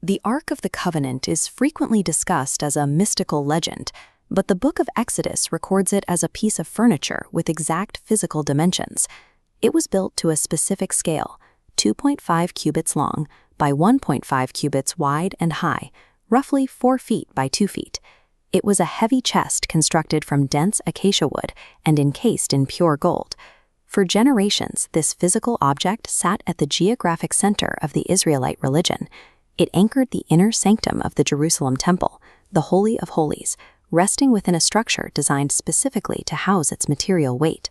The Ark of the Covenant is frequently discussed as a mystical legend, but the Book of Exodus records it as a piece of furniture with exact physical dimensions. It was built to a specific scale, 2.5 cubits long by 1.5 cubits wide and high, roughly 4 feet by 2 feet. It was a heavy chest constructed from dense acacia wood and encased in pure gold. For generations, this physical object sat at the geographic center of the Israelite religion. It anchored the inner sanctum of the Jerusalem temple, the Holy of Holies, resting within a structure designed specifically to house its material weight.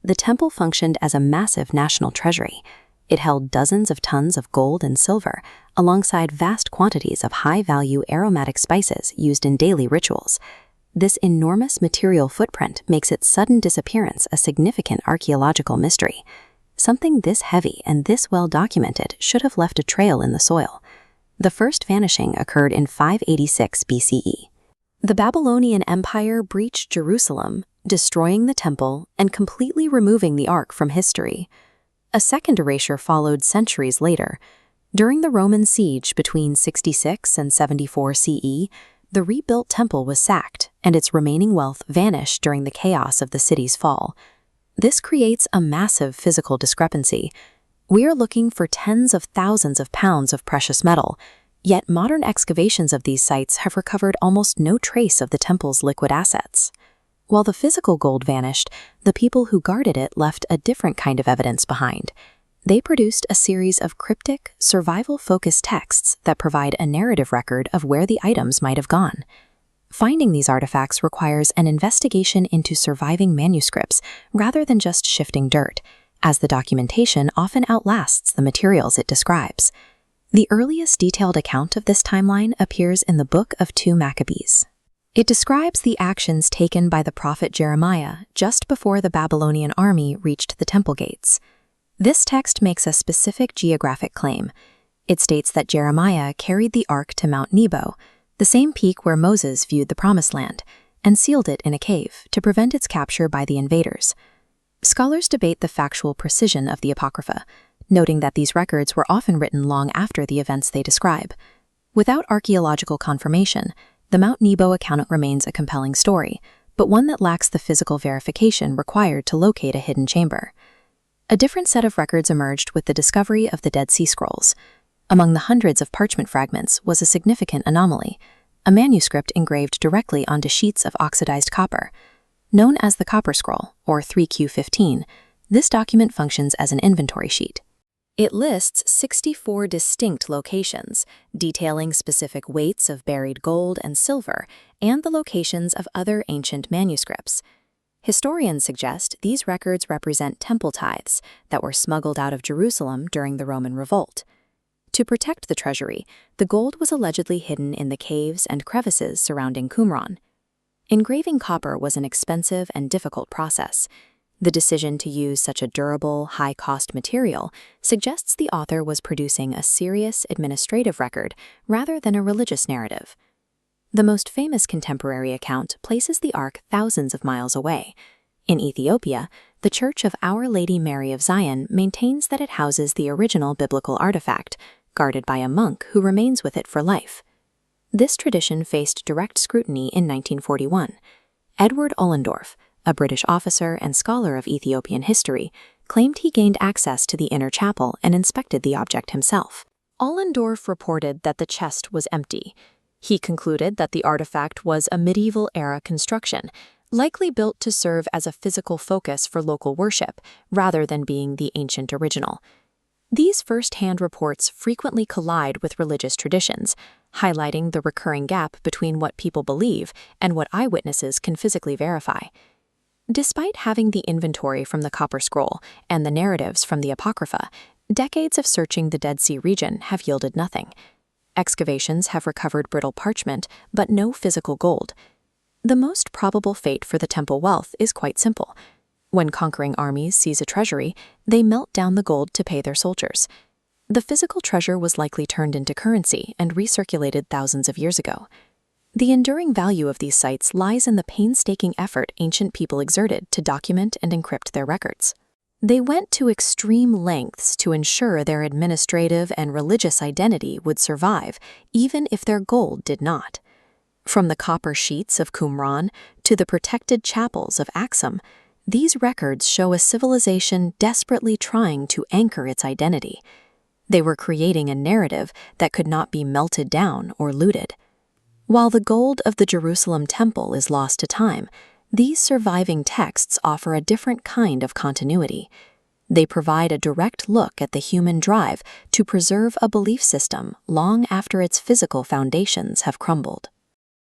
The temple functioned as a massive national treasury. It held dozens of tons of gold and silver, alongside vast quantities of high-value aromatic spices used in daily rituals. This enormous material footprint makes its sudden disappearance a significant archaeological mystery. Something this heavy and this well documented should have left a trail in the soil. The first vanishing occurred in 586 BCE. The Babylonian Empire breached Jerusalem, destroying the temple and completely removing the Ark from history. A second erasure followed centuries later. During the Roman siege between 66 and 74 CE, the rebuilt temple was sacked, and its remaining wealth vanished during the chaos of the city's fall. This creates a massive physical discrepancy. We are looking for tens of thousands of pounds of precious metal, yet modern excavations of these sites have recovered almost no trace of the temple's liquid assets. While the physical gold vanished, the people who guarded it left a different kind of evidence behind. They produced a series of cryptic, survival-focused texts that provide a narrative record of where the items might have gone. Finding these artifacts requires an investigation into surviving manuscripts rather than just shifting dirt, as the documentation often outlasts the materials it describes. The earliest detailed account of this timeline appears in the Book of 2 Maccabees. It describes the actions taken by the prophet Jeremiah just before the Babylonian army reached the temple gates. This text makes a specific geographic claim. It states that Jeremiah carried the ark to Mount Nebo, the same peak where Moses viewed the Promised Land, and sealed it in a cave to prevent its capture by the invaders. Scholars debate the factual precision of the Apocrypha, noting that these records were often written long after the events they describe. Without archaeological confirmation, the Mount Nebo account remains a compelling story, but one that lacks the physical verification required to locate a hidden chamber. A different set of records emerged with the discovery of the Dead Sea Scrolls. Among the hundreds of parchment fragments was a significant anomaly, a manuscript engraved directly onto sheets of oxidized copper. Known as the Copper Scroll, or 3Q15, this document functions as an inventory sheet. It lists 64 distinct locations, detailing specific weights of buried gold and silver and the locations of other ancient manuscripts. Historians suggest these records represent temple tithes that were smuggled out of Jerusalem during the Roman revolt. To protect the treasury, the gold was allegedly hidden in the caves and crevices surrounding Qumran. Engraving copper was an expensive and difficult process. The decision to use such a durable, high-cost material suggests the author was producing a serious administrative record rather than a religious narrative. The most famous contemporary account places the Ark thousands of miles away. In Ethiopia, the Church of Our Lady Mary of Zion maintains that it houses the original biblical artifact, guarded by a monk who remains with it for life. This tradition faced direct scrutiny in 1941. Edward Ollendorff, a British officer and scholar of Ethiopian history, claimed he gained access to the inner chapel and inspected the object himself. Ollendorff reported that the chest was empty. He concluded that the artifact was a medieval-era construction, likely built to serve as a physical focus for local worship, rather than being the ancient original. These first-hand reports frequently collide with religious traditions, highlighting the recurring gap between what people believe and what eyewitnesses can physically verify. Despite having the inventory from the Copper Scroll and the narratives from the Apocrypha, decades of searching the Dead Sea region have yielded nothing. Excavations have recovered brittle parchment, but no physical gold. The most probable fate for the temple wealth is quite simple. When conquering armies seize a treasury, they melt down the gold to pay their soldiers. The physical treasure was likely turned into currency and recirculated thousands of years ago. The enduring value of these sites lies in the painstaking effort ancient people exerted to document and encrypt their records. They went to extreme lengths to ensure their administrative and religious identity would survive, even if their gold did not. From the copper sheets of Qumran to the protected chapels of Axum, these records show a civilization desperately trying to anchor its identity. They were creating a narrative that could not be melted down or looted. While the gold of the Jerusalem temple is lost to time, these surviving texts offer a different kind of continuity. They provide a direct look at the human drive to preserve a belief system long after its physical foundations have crumbled.